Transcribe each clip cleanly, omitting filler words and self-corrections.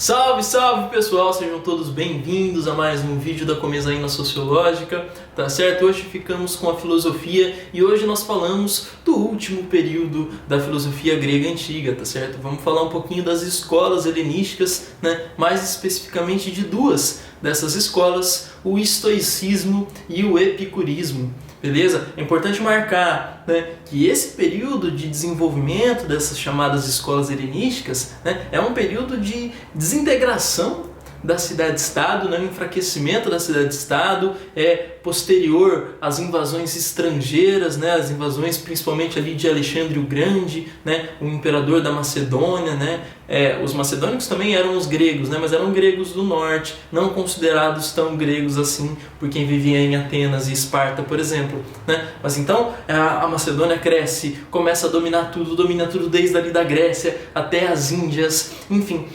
Salve, salve pessoal, sejam todos bem-vindos a mais um vídeo da Comezaina Sociológica, tá certo? Hoje ficamos com a filosofia e hoje nós falamos do último período da filosofia grega antiga, tá certo? Vamos falar um pouquinho das escolas helenísticas, né? Mais especificamente de duas dessas escolas, o estoicismo e o epicurismo. Beleza? É importante marcar, né, que esse período de desenvolvimento dessas chamadas escolas helenísticas, né, é um período de desintegração da cidade-estado, né, um enfraquecimento da cidade-estado, é posterior às invasões estrangeiras, né, as invasões principalmente ali de Alexandre o Grande, né, o imperador da Macedônia, né, os macedônicos também eram os gregos, né, mas eram gregos do norte, não considerados tão gregos assim por quem vivia em Atenas e Esparta, por exemplo, né, mas então a Macedônia cresce, começa a domina tudo desde ali da Grécia até as Índias, enfim,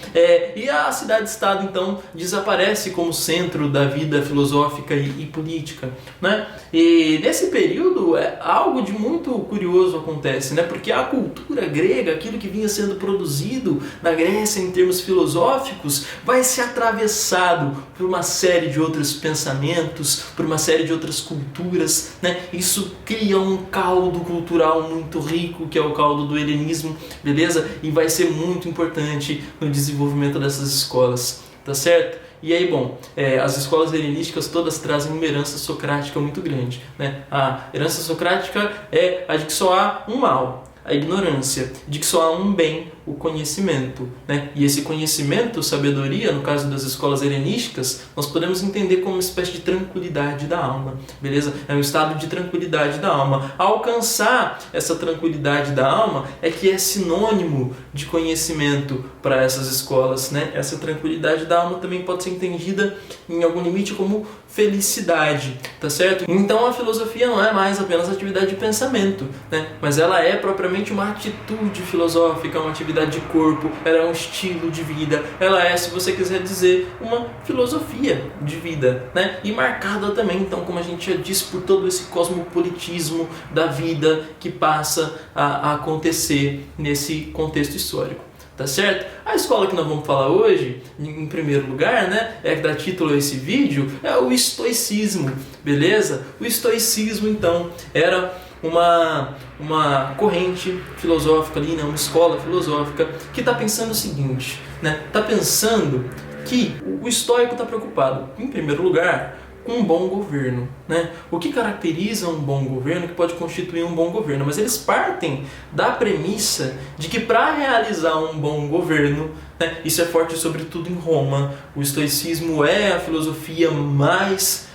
e a cidade-estado então desaparece como centro da vida filosófica e política, né? E nesse período algo de muito curioso acontece, né? Porque a cultura grega, aquilo que vinha sendo produzido na Grécia em termos filosóficos, vai ser atravessado por uma série de outros pensamentos, por uma série de outras culturas, né? Isso cria um caldo cultural muito rico, que é o caldo do helenismo, beleza? E vai ser muito importante no desenvolvimento dessas escolas, tá certo? E aí, bom, as escolas helenísticas todas trazem uma herança socrática muito grande, né? A herança socrática é a de que só há um mal, a ignorância, de que só há um bem, o conhecimento, né? E esse conhecimento, sabedoria, no caso das escolas helenísticas, nós podemos entender como uma espécie de tranquilidade da alma, beleza? É um estado de tranquilidade da alma. Alcançar essa tranquilidade da alma é que é sinônimo de conhecimento para essas escolas, né? Essa tranquilidade da alma também pode ser entendida em algum limite como felicidade, tá certo? Então a filosofia não é mais apenas atividade de pensamento, né? Mas ela é propriamente uma atitude filosófica, uma atividade de corpo, ela é um estilo de vida, ela é, se você quiser dizer, uma filosofia de vida, né? E marcada também, então, como a gente já disse, por todo esse cosmopolitismo da vida que passa a acontecer nesse contexto histórico. Tá certo? A escola que nós vamos falar hoje, em primeiro lugar, né, que dá título a esse vídeo, é o estoicismo, beleza? O estoicismo, então, era uma corrente filosófica ali, né, uma escola filosófica que está pensando o seguinte, né? Está pensando que o estoico está preocupado, em primeiro lugar, com um bom governo, né? O que caracteriza um bom governo, que pode constituir um bom governo, mas eles partem da premissa de que para realizar um bom governo, né, isso é forte sobretudo em Roma, o estoicismo é a filosofia mais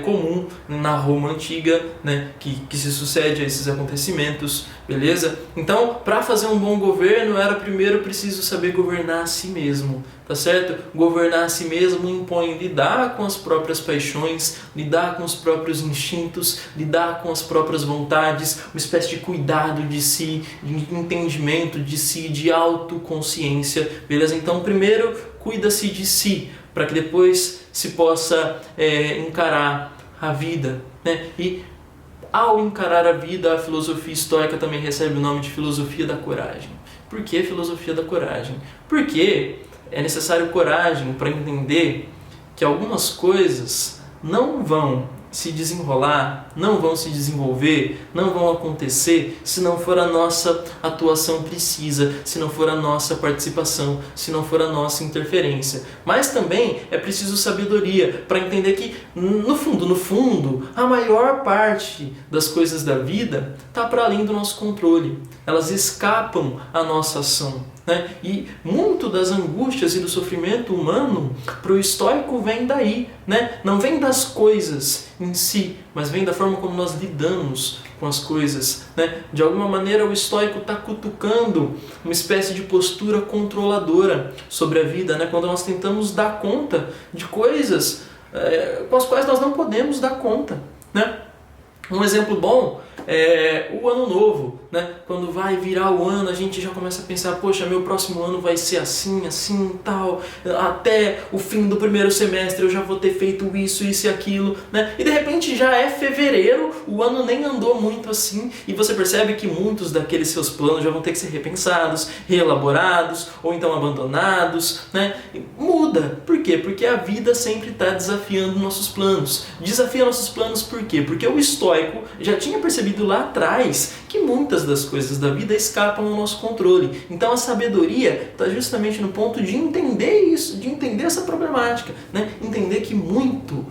comum na Roma antiga, né, que se sucede a esses acontecimentos, beleza? Então, para fazer um bom governo, era primeiro preciso saber governar a si mesmo, tá certo? Governar a si mesmo impõe lidar com as próprias paixões, lidar com os próprios instintos, lidar com as próprias vontades, uma espécie de cuidado de si, de entendimento de si, de autoconsciência, beleza? Então, primeiro, cuida-se de si, para que depois se possa encarar a vida, né? E ao encarar a vida, a filosofia estoica também recebe o nome de filosofia da coragem. Por que filosofia da coragem? Porque é necessário coragem para entender que algumas coisas não vão se desenrolar, não vão se desenvolver, não vão acontecer se não for a nossa atuação precisa, se não for a nossa participação, se não for a nossa interferência. Mas também é preciso sabedoria para entender que, no fundo, a maior parte das coisas da vida está para além do nosso controle. Elas escapam à nossa ação, né? E muito das angústias e do sofrimento humano para o estoico vem daí, né? Não vem das coisas em si, mas vem da forma como nós lidamos com as coisas, né? De alguma maneira o estoico está cutucando uma espécie de postura controladora sobre a vida, né? Quando nós tentamos dar conta de coisas com as quais nós não podemos dar conta, né? Um exemplo bom é o Ano Novo, né? Quando vai virar o ano, a gente já começa a pensar, poxa, meu próximo ano vai ser assim, assim, tal, até o fim do primeiro semestre eu já vou ter feito isso e aquilo, né? E de repente já é fevereiro, o ano nem andou muito assim, e você percebe que muitos daqueles seus planos já vão ter que ser repensados, reelaborados, ou então abandonados, né? E muda. Por quê? Porque a vida sempre está desafiando nossos planos. Desafia nossos planos por quê? Porque o estoico já tinha percebido lá atrás que muitas das coisas da vida escapam ao nosso controle. Então a sabedoria está justamente no ponto de entender isso, de entender essa problemática, né? Entender que muito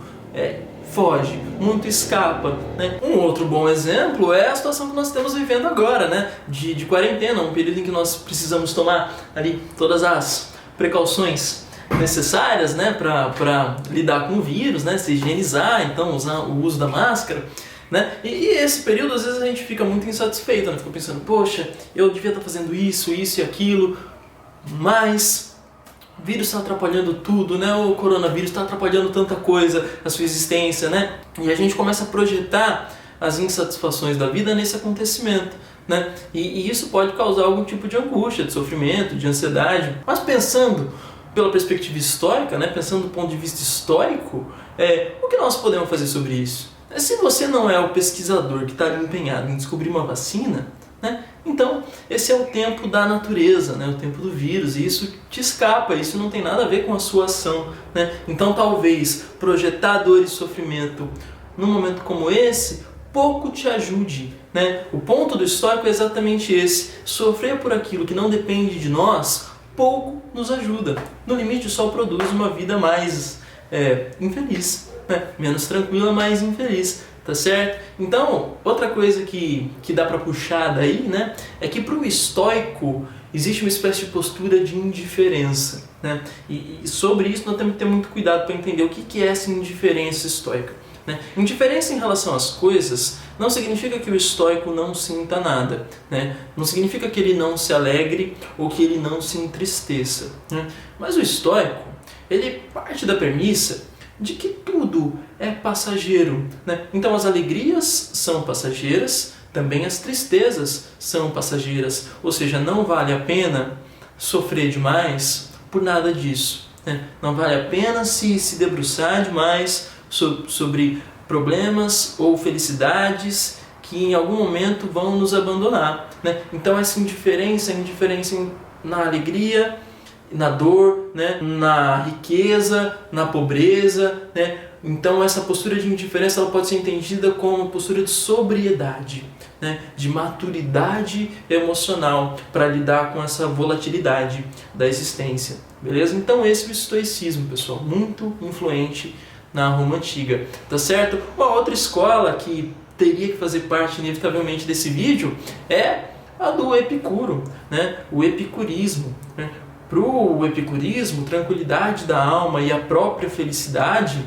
foge, muito escapa, né? Um outro bom exemplo é a situação que nós estamos vivendo agora, né? De quarentena, um período em que nós precisamos tomar ali todas as precauções necessárias, né, para lidar com o vírus, né, se higienizar, então usar o uso da máscara, né? E esse período às vezes a gente fica muito insatisfeito, né? Fica pensando, poxa, eu devia estar fazendo isso e aquilo, mas o vírus está atrapalhando tudo, né? O coronavírus está atrapalhando tanta coisa, a sua existência, né? E a gente começa a projetar as insatisfações da vida nesse acontecimento, né? E isso pode causar algum tipo de angústia, de sofrimento, de ansiedade. Mas pensando pela perspectiva histórica, né? Pensando do ponto de vista histórico, o que nós podemos fazer sobre isso? Se você não é o pesquisador que está empenhado em descobrir uma vacina, né? Então esse é o tempo da natureza, né? O tempo do vírus, e isso te escapa, isso não tem nada a ver com a sua ação, né? Então talvez projetar dor e sofrimento num momento como esse pouco te ajude, né? O ponto do estoico é exatamente esse: sofrer por aquilo que não depende de nós pouco nos ajuda. No limite só produz uma vida mais infeliz, né? Menos tranquila, mais infeliz. Tá certo? Então, outra coisa que dá para puxar daí, né, é que para o estoico existe uma espécie de postura de indiferença, né? E sobre isso nós temos que ter muito cuidado para entender o que é essa indiferença estoica, né? Indiferença em relação às coisas não significa que o estoico não sinta nada, né? Não significa que ele não se alegre ou que ele não se entristeça, né? Mas o estoico, ele parte da premissa de que tudo é passageiro, né? Então as alegrias são passageiras, também as tristezas são passageiras, ou seja, não vale a pena sofrer demais por nada disso, né? Não vale a pena se debruçar demais sobre problemas ou felicidades que em algum momento vão nos abandonar, né? Então essa indiferença na alegria, na dor, né? Na riqueza, na pobreza, né? Então essa postura de indiferença ela pode ser entendida como uma postura de sobriedade, né? De maturidade emocional para lidar com essa volatilidade da existência, beleza? Então esse é o estoicismo, pessoal, muito influente na Roma Antiga, tá certo? Uma outra escola que teria que fazer parte inevitavelmente desse vídeo é a do Epicuro, né? O epicurismo, né? Para o epicurismo, tranquilidade da alma e a própria felicidade,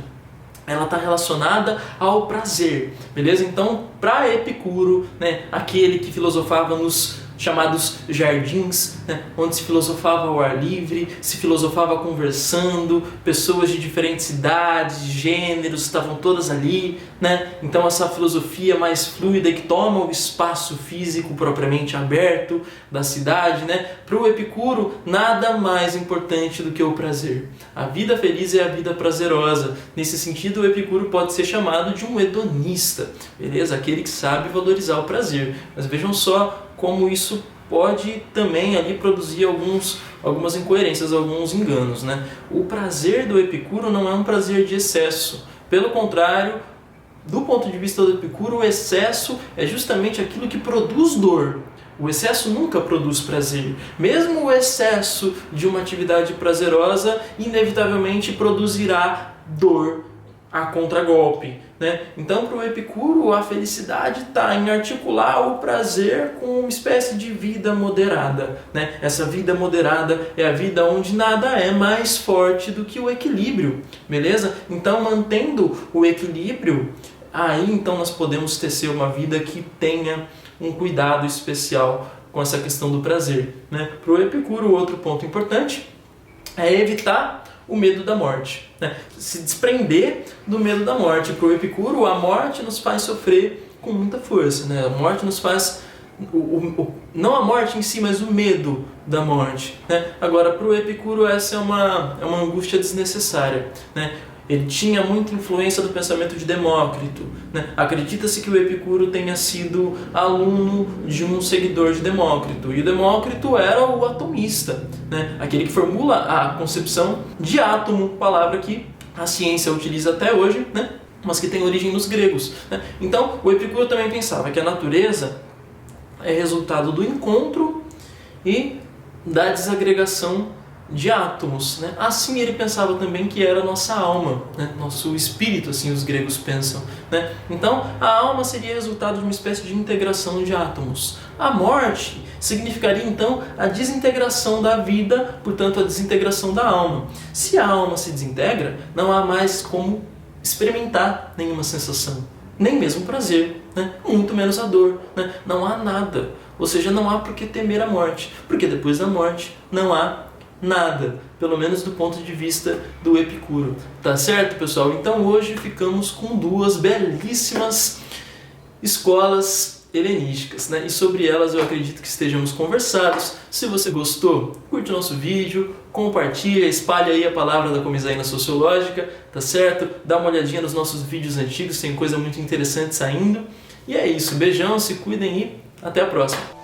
ela está relacionada ao prazer, beleza? Então, para Epicuro, né, aquele que filosofava nos chamados jardins, né, onde se filosofava ao ar livre, se filosofava conversando, pessoas de diferentes idades, gêneros, estavam todas ali, né? Então essa filosofia mais fluida que toma o espaço físico propriamente aberto da cidade, né? Para o Epicuro, nada mais importante do que o prazer. A vida feliz é a vida prazerosa. Nesse sentido, o Epicuro pode ser chamado de um hedonista, beleza? Aquele que sabe valorizar o prazer. Mas vejam só como isso pode também ali produzir algumas incoerências, alguns enganos, né? O prazer do Epicuro não é um prazer de excesso. Pelo contrário, do ponto de vista do Epicuro, o excesso é justamente aquilo que produz dor. O excesso nunca produz prazer. Mesmo o excesso de uma atividade prazerosa, inevitavelmente produzirá dor a contragolpe, né? Então, para o Epicuro, a felicidade está em articular o prazer com uma espécie de vida moderada, né? Essa vida moderada é a vida onde nada é mais forte do que o equilíbrio, beleza? Então, mantendo o equilíbrio, aí então nós podemos tecer uma vida que tenha um cuidado especial com essa questão do prazer, né? Para o Epicuro, outro ponto importante é evitar o medo da morte, né? Se desprender do medo da morte. Para o Epicuro, a morte nos faz sofrer com muita força, né? A morte nos faz não a morte em si, mas o medo da morte, né? Agora, para o Epicuro, essa é uma angústia desnecessária, né? Ele tinha muita influência do pensamento de Demócrito, né? Acredita-se que o Epicuro tenha sido aluno de um seguidor de Demócrito, e o Demócrito era o atomista, né? Aquele que formula a concepção de átomo, palavra que a ciência utiliza até hoje, né? Mas que tem origem nos gregos, né? Então, o Epicuro também pensava que a natureza é resultado do encontro e da desagregação de átomos, né? Assim ele pensava também que era a nossa alma, né? Nosso espírito, assim os gregos pensam, né? Então a alma seria resultado de uma espécie de integração de átomos. A morte significaria então a desintegração da vida, portanto a desintegração da alma. Se a alma se desintegra, não há mais como experimentar nenhuma sensação, nem mesmo prazer, né? Muito menos a dor, né? Não há nada, ou seja, não há por que temer a morte, porque depois da morte não há nada, pelo menos do ponto de vista do Epicuro. Tá certo, pessoal? Então hoje ficamos com duas belíssimas escolas helenísticas, né? E sobre elas eu acredito que estejamos conversados. Se você gostou, curte o nosso vídeo, compartilha, espalha aí a palavra da Comezaina Sociológica, tá certo? Dá uma olhadinha nos nossos vídeos antigos, tem coisa muito interessante saindo. E é isso, beijão, se cuidem e até a próxima!